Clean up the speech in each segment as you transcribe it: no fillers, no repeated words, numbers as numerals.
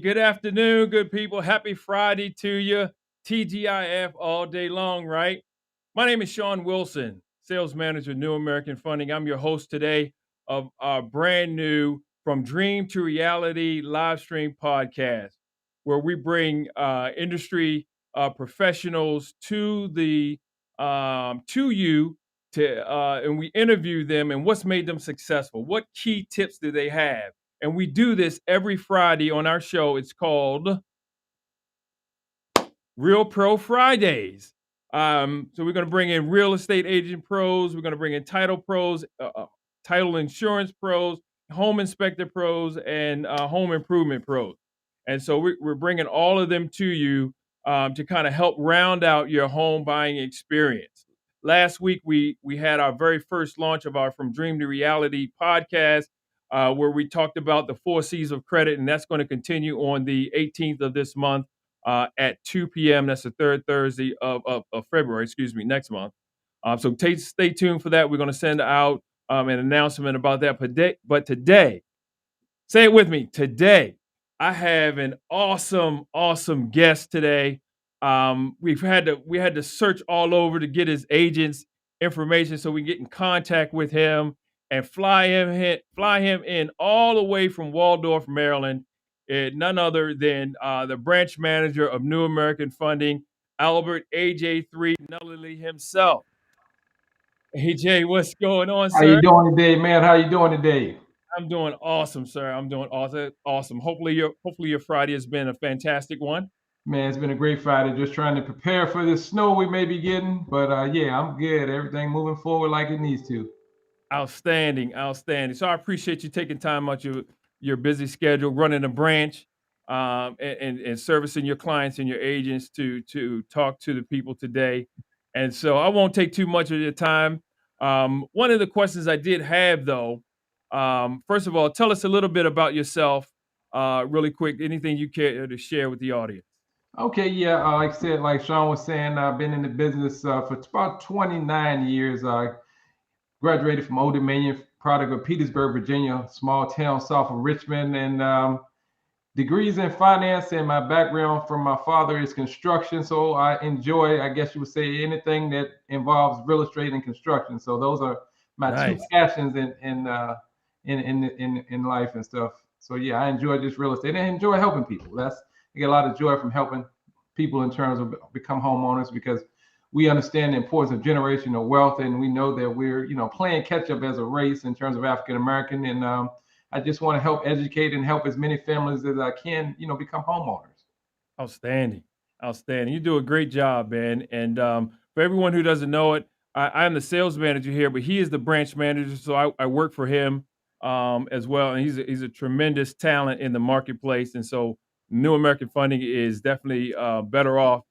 good afternoon, good people. Happy Friday to you. TGIF all day long, right? My name is Sean Wilson, sales manager, New American Funding. I'm your host today of our brand new From Dream to Reality live stream podcast, where we bring industry professionals to you and we interview them and what's made them successful. What key tips do they have? And we do this every Friday on our show. It's called Real Pro Fridays. So we're going to bring in real estate agent pros. We're going to bring in title pros, title insurance pros, home inspector pros, and home improvement pros. And so we're bringing all of them to you to kind of help round out your home buying experience. Last week, we had our very first launch of our From Dream to Reality podcast, where we talked about the 4 C's of credit, and that's going to continue on the 18th of this month at 2 p.m. That's the third Thursday of February, next month. So stay tuned for that. We're going to send out an announcement about that. But today, say it with me, today, I have an awesome guest today. We had to search all over to get his agent's information so we can get in contact with him and fly him in all the way from Waldorf, Maryland. None other than the branch manager of New American Funding, Albert AJ3 Nunnally himself. AJ, what's going on, How sir? you doing today, man? How you doing today? I'm doing awesome, sir. I'm doing awesome. Hopefully your Friday has been a fantastic one. Man, it's been a great Friday. Just trying to prepare for this snow we may be getting, but yeah, I'm good. Everything moving forward like it needs to. Outstanding. So I appreciate you taking time out your busy schedule, running a branch, and servicing your clients and your agents to talk to the people today. And so I won't take too much of your time. One of the questions I did have though, first of all, tell us a little bit about yourself, really quick. Anything you care to share with the audience? Okay, yeah, like I said, like Sean was saying, I've been in the business for about 29 years. I graduated from Old Dominion, product of Petersburg, Virginia, small town south of Richmond, and degrees in finance, and my background from my father is construction. So I enjoy, I guess you would say, anything that involves real estate and construction. So those are my two Nice. passions in life and stuff. So yeah, I enjoy just real estate and I enjoy helping people. I get a lot of joy from helping people in terms of become homeowners because we understand the importance of generational wealth, and we know that we're playing catch up as a race in terms of African American, and I just want to help educate and help as many families as I can, become homeowners. Outstanding. Outstanding. You do a great job, man. And for everyone who doesn't know it, I am the sales manager here, but he is the branch manager. So I work for him as well. And he's a tremendous talent in the marketplace. And so New American Funding is definitely better off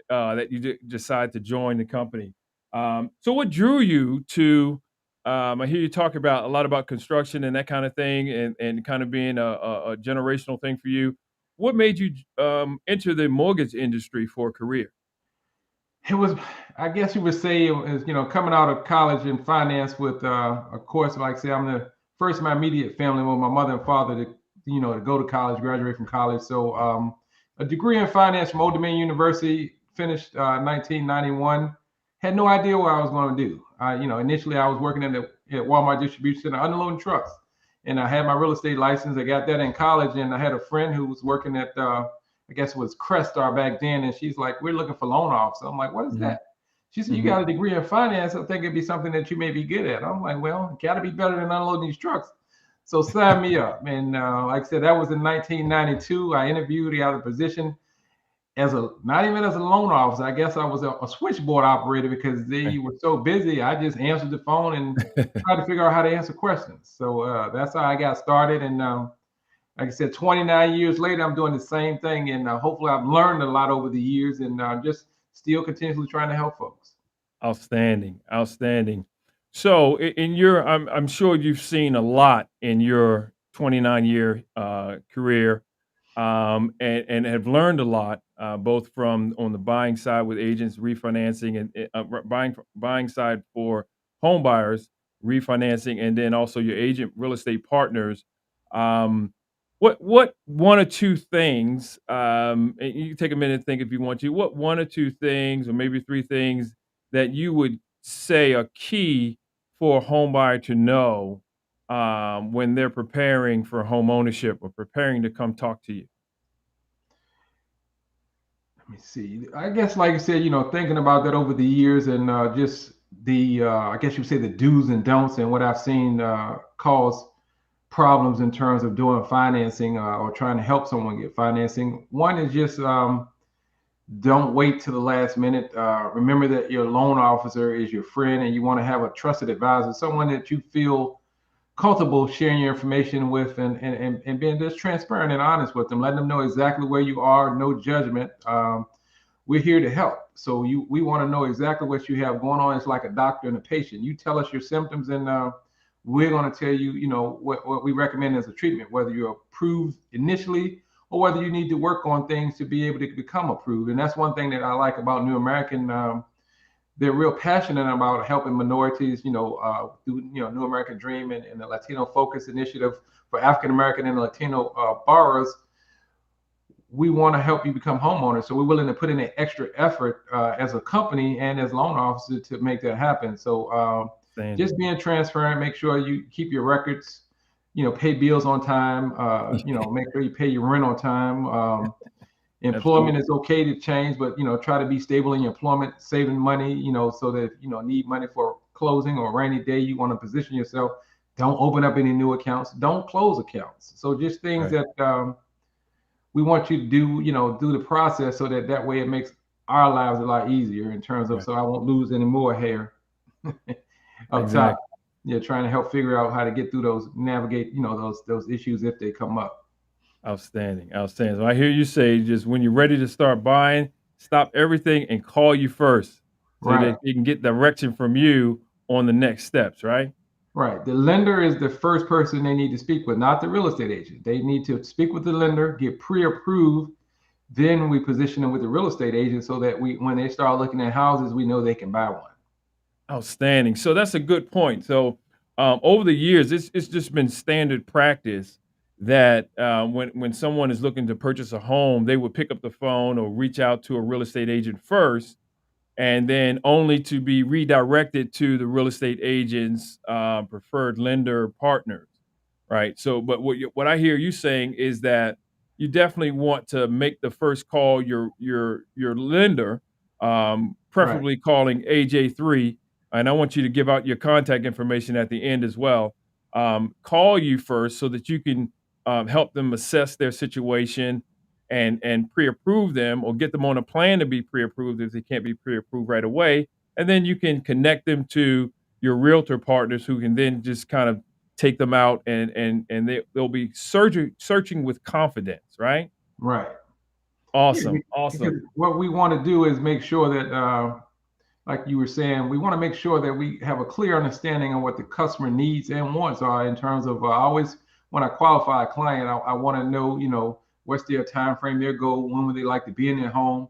that you decide to join the company. So what drew you to, I hear you talk about a lot about construction and that kind of thing and kind of being a generational thing for you. What made you enter the mortgage industry for a career? It was, I guess you would say, it was, coming out of college in finance with, of course, like I say, I'm the first in my immediate family with my mother and father to go to college, graduate from college. So a degree in finance from Old Dominion University, finished 1991. Had no idea what I was going to do. Initially I was working at Walmart distribution center unloading trucks, and I had my real estate license. I got that in college, and I had a friend who was working at I guess it was Crestar back then, and she's like, "We're looking for loan officers." I'm like, "What is Hmm. that?" She said, "You Hmm. got a degree in finance. I think it'd be something that you may be good at." I'm like, "Well, got to be better than unloading these trucks." So sign me up. And like I said, that was in 1992. I interviewed, got a position as a not even as a loan officer. I guess I was a switchboard operator because they were so busy. I just answered the phone and tried to figure out how to answer questions. So that's how I got started. And like I said, 29 years later, I'm doing the same thing, and hopefully, I've learned a lot over the years, and just still continuously trying to help folks. Outstanding. So in your, I'm sure you've seen a lot in your 29-year career, and have learned a lot, both from on the buying side with agents refinancing and buying side for home buyers refinancing, and then also your agent real estate partners. Um, what one or two things, and you can take a minute and think if you want to, what one or two things or maybe three things that you would say are key for a home buyer to know when they're preparing for home ownership or preparing to come talk to you? Let me see. I guess, like you said, thinking about that over the years and just I guess you would say the do's and don'ts and what I've seen cause problems in terms of doing financing or trying to help someone get financing. One is just don't wait to the last minute. Remember that your loan officer is your friend and you want to have a trusted advisor, someone that you feel comfortable sharing your information with and being just transparent and honest with them, letting them know exactly where you are, no judgment. We're here to help. So we want to know exactly what you have going on. It's like a doctor and a patient. You tell us your symptoms and we're going to tell you, what we recommend as a treatment, whether you're approved initially or whether you need to work on things to be able to become approved. And that's one thing that I like about New American. They're real passionate about helping minorities, through New American Dream and the Latino Focus Initiative for African American and Latino borrowers. We want to help you become homeowners, so we're willing to put in an extra effort as a company and as loan officer to make that happen. So Standing. just being transparent, make sure you keep your records, pay bills on time, make sure you pay your rent on time. Employment Absolutely. is okay to change, but try to be stable in your employment, saving money, so that if need money for closing or a rainy day, you want to position yourself. Don't open up any new accounts. Don't close accounts. So just things Right. that we want you to do, do the process so that way it makes our lives a lot easier in terms of Right. so I won't lose any more hair up top. Exactly. Yeah, trying to help figure out how to get through those, navigate, those issues if they come up. Outstanding. Outstanding. So I hear you say just when you're ready to start buying, stop everything and call you first so Right. that they can get direction from you on the next steps, right? Right. The lender is the first person they need to speak with, not the real estate agent. They need to speak with the lender, get pre-approved. Then we position them with the real estate agent so that when they start looking at houses, we know they can buy one. Outstanding. So that's a good point. So over the years, it's just been standard practice that when someone is looking to purchase a home, they would pick up the phone or reach out to a real estate agent first and then only to be redirected to the real estate agent's preferred lender partners, right? So, but what I hear you saying is that you definitely want to make the first call your lender, Right. preferably calling AJ3, and I want you to give out your contact information at the end as well. Call you first so that you can help them assess their situation and pre-approve them or get them on a plan to be pre-approved if they can't be pre-approved right away. And then you can connect them to your realtor partners who can then just kind of take them out and they'll be searching with confidence, right? Right. Yeah, Awesome. because Awesome. what we want to do is make sure that, like you were saying, we want to make sure that we have a clear understanding of what the customer needs and wants are in terms of. I always, when I qualify a client, I want to know, what's their time frame, their goal, when would they like to be in their home,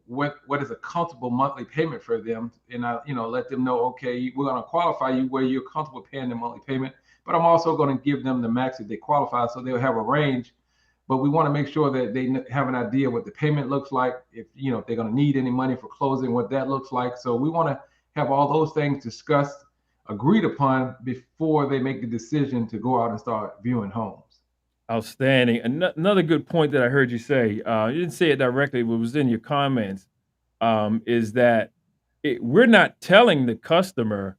what is a comfortable monthly payment for them, and I, let them know, okay, we're going to qualify you where you're comfortable paying the monthly payment, but I'm also going to give them the max if they qualify, so they'll have a range. But we want to make sure that they have an idea what the payment looks like, if they're going to need any money for closing, what that looks like. So we want to have all those things discussed, agreed upon before they make the decision to go out and start viewing homes. Outstanding. Another good point that I heard you say, you didn't say it directly, but it was in your comments, is that we're not telling the customer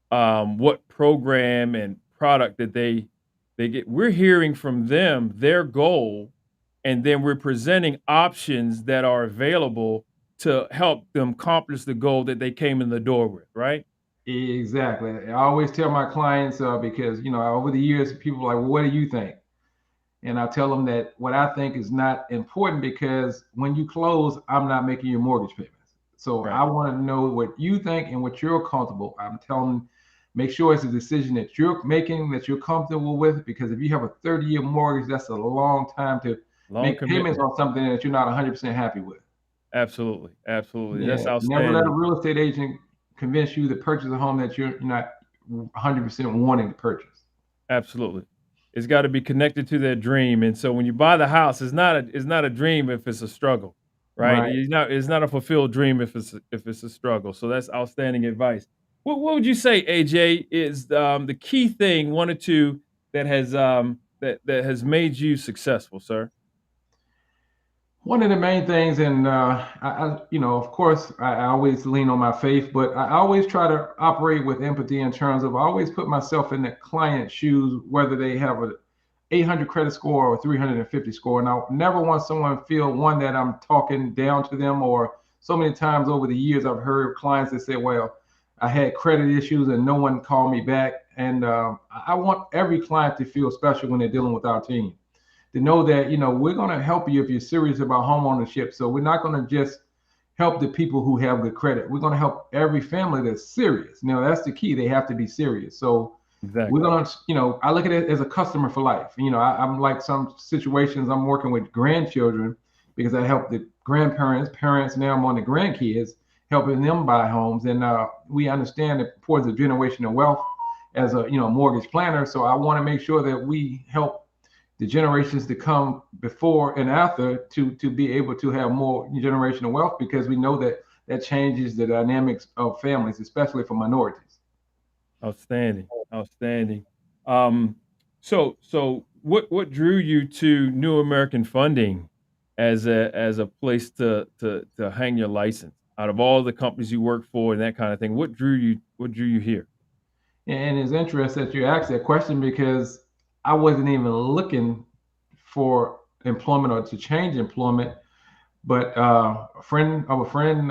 what program and product that they get. We're hearing from them their goal, and then we're presenting options that are available to help them accomplish the goal that they came in the door with, right? Exactly. I always tell my clients because over the years people are like, well, what do you think? And I tell them that what I think is not important because when you close, I'm not making your mortgage payments. So Right. I want to know what you think and what you're comfortable. I'm telling them, make sure it's a decision that you're making that you're comfortable with. Because if you have a 30-year mortgage, that's a long time to Long make payments commitment. on something that you're not 100% happy with. Absolutely. Absolutely. Yeah, That's never let a outstanding. real estate agent convince you to purchase a home that you're not 100% wanting to purchase. Absolutely. It's got to be connected to their dream. And so when you buy the house, it's not a dream if it's a struggle, right? Right. It's not a fulfilled dream if it's a struggle. So that's outstanding advice. What would you say, AJ, is the key thing, one or two, that has made you successful, sir? One of the main things, and of course, I always lean on my faith, but I always try to operate with empathy in terms of I always put myself in the client's shoes, whether they have a 800 credit score or 350 score. And I never want someone to feel one that I'm talking down to them. Or so many times over the years, I've heard clients that say, "Well, I had credit issues and no one called me back." And I want every client to feel special when they're dealing with our team, to know that we're going to help you if you're serious about home ownership. So we're not going to just help the people who have good credit. We're going to help every family that's serious. That's the key. They have to be serious. So we're Exactly. going to, I look at it as a customer for life. I'm like some situations, I'm working with grandchildren because I help the grandparents, parents. Now I'm on the grandkids, helping them buy homes. And we understand the importance of generational wealth as a mortgage planner. So I want to make sure that we help the generations to come before and after to be able to have more generational wealth, because we know that that changes the dynamics of families, especially for minorities. Outstanding, outstanding. Um, so what drew you to New American Funding as a place to hang your license? Out of all the companies you work for and that kind of thing, what drew you here? And it's interesting that you asked that question, because I wasn't even looking for employment or to change employment. But a friend of a friend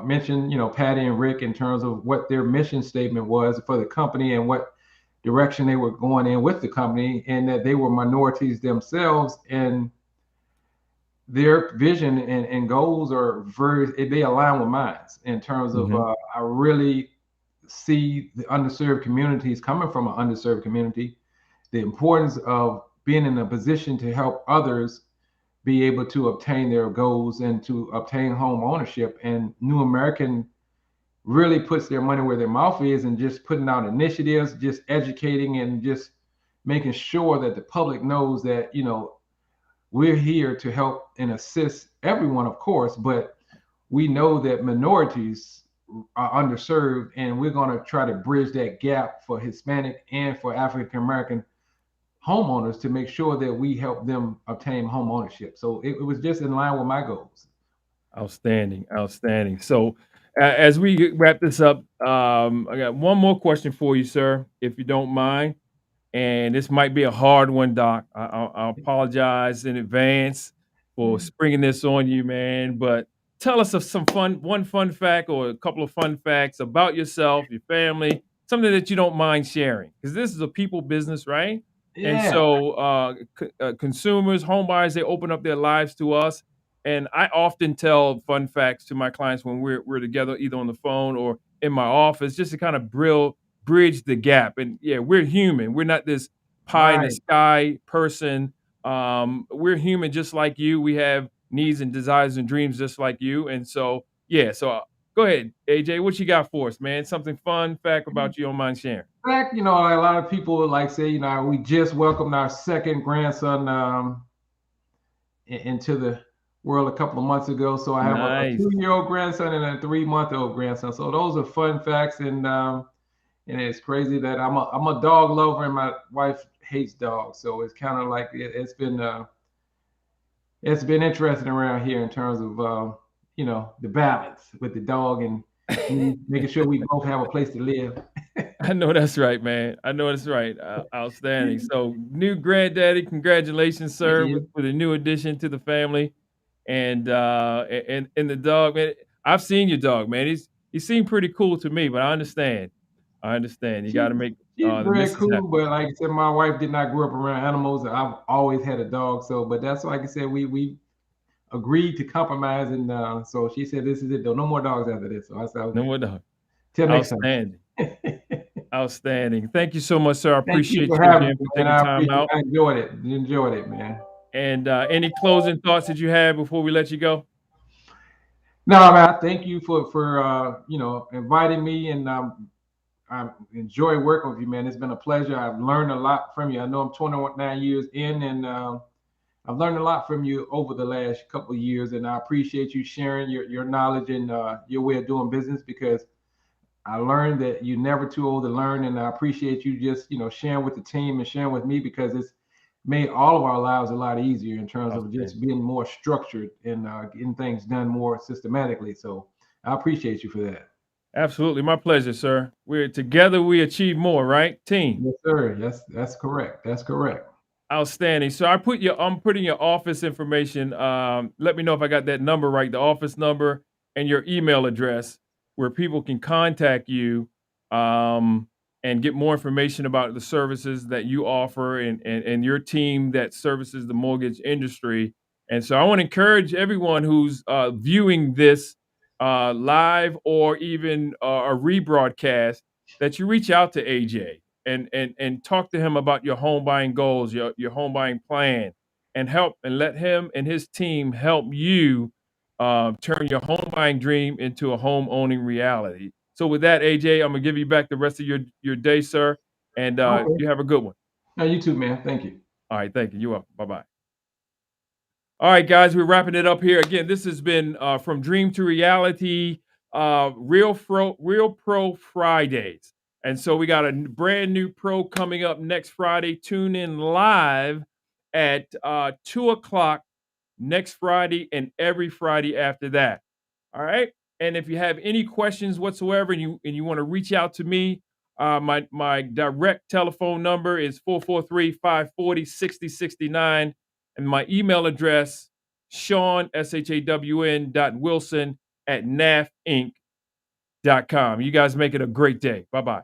mentioned, Patty and Rick, in terms of what their mission statement was for the company and what direction they were going in with the company, and that they were minorities themselves, and their vision and goals are they align with mine in terms of Mhm. I really see the underserved communities, coming from an underserved community, the importance of being in a position to help others be able to obtain their goals and to obtain home ownership. And New American really puts their money where their mouth is, and just putting out initiatives, just educating, and just making sure that the public knows that we're here to help and assist everyone, of course, but we know that minorities are underserved, and we're going to try to bridge that gap for Hispanic and for African American homeowners, to make sure that we help them obtain home ownership. So it was just in line with my goals. Outstanding, outstanding. So, as we wrap this up, I got one more question for you, sir, if you don't mind. And this might be a hard one, Doc. I apologize in advance for springing this on you, man. But tell us of one fun fact or a couple of fun facts about yourself, your family, something that you don't mind sharing, because this is a people business, right? And Yeah, so, consumers, home buyers, they open up their lives to us, and I often tell fun facts to my clients when we're together, either on the phone or in my office, just to kind of bridge the gap. And yeah, we're human. We're not this pie in the right. sky person. We're human just like you. We have needs and desires and dreams just like you. And so, yeah, so go ahead, AJ. What you got for us, man? Something fun fact about you don't mind sharing? In fact, like a lot of people would like say, we just welcomed our second grandson into the world a couple of months ago. So I have a Nice. 2-year-old grandson and a 3-month-old grandson. So those are fun facts, and it's crazy that I'm a dog lover, and my wife hates dogs. So it's kind of like it's been interesting around here in terms of the balance with the dog and me, making sure we both have a place to live. I know that's right, man. I know that's right. Outstanding. So, new granddaddy, congratulations, Thank sir, with, you. with a new addition to the family. And the dog, man. I've seen your dog, man. He seemed pretty cool to me, but I understand. I understand. You got She's to make she's the very missus cool, happy. but like I said, my wife did not grow up around animals. I've always had a dog, so but that's like I said, we agreed to compromise, and so she said, "This is it, though. No more dogs after this." So I said, No "Okay, more dog. till next time." Outstanding. Outstanding. Thank you so much, sir. I Thank you appreciate for you having again me, for man. taking I time appreciate. out. I enjoyed it. Enjoyed it, man. And any closing thoughts that you have before we let you go? No, man. Thank you for inviting me, and I enjoy working with you, man. It's been a pleasure. I've learned a lot from you. I know I'm 29 years in, and I've learned a lot from you over the last couple of years, and I appreciate you sharing your knowledge and your way of doing business, because I learned that you're never too old to learn, and I appreciate you just sharing with the team and sharing with me, because it's made all of our lives a lot easier in terms of just being more structured and getting things done more systematically. So I appreciate you for that. Absolutely, my pleasure, sir. We're together, we achieve more, right? Team. Yes, sir. That's correct. That's correct. Outstanding. So I'm putting your office information. Let me know if I got that number right, the office number and your email address where people can contact you um, and get more information about the services that you offer and your team that services the mortgage industry. And so I want to encourage everyone who's viewing this live or even a rebroadcast that you reach out to AJ and talk to him about your home buying goals, your home buying plan, and let him and his team help you turn your home buying dream into a home owning reality. So with that, AJ, I'm gonna give you back the rest of your day, sir, and Okay. you have a good one. Now you too, man. Thank you. All right, thank you. You're welcome. Bye bye. All right, guys, we're wrapping it up here. Again, this has been From Dream to Reality, Real Pro Fridays. And so we got a brand new pro coming up next Friday. Tune in live at 2 o'clock next Friday and every Friday after that. All right. And if you have any questions whatsoever and you want to reach out to me, my direct telephone number is 443-540-6069. And my email address, Shawn, SHAWN.Wilson@nafinc.com. You guys make it a great day. Bye-bye.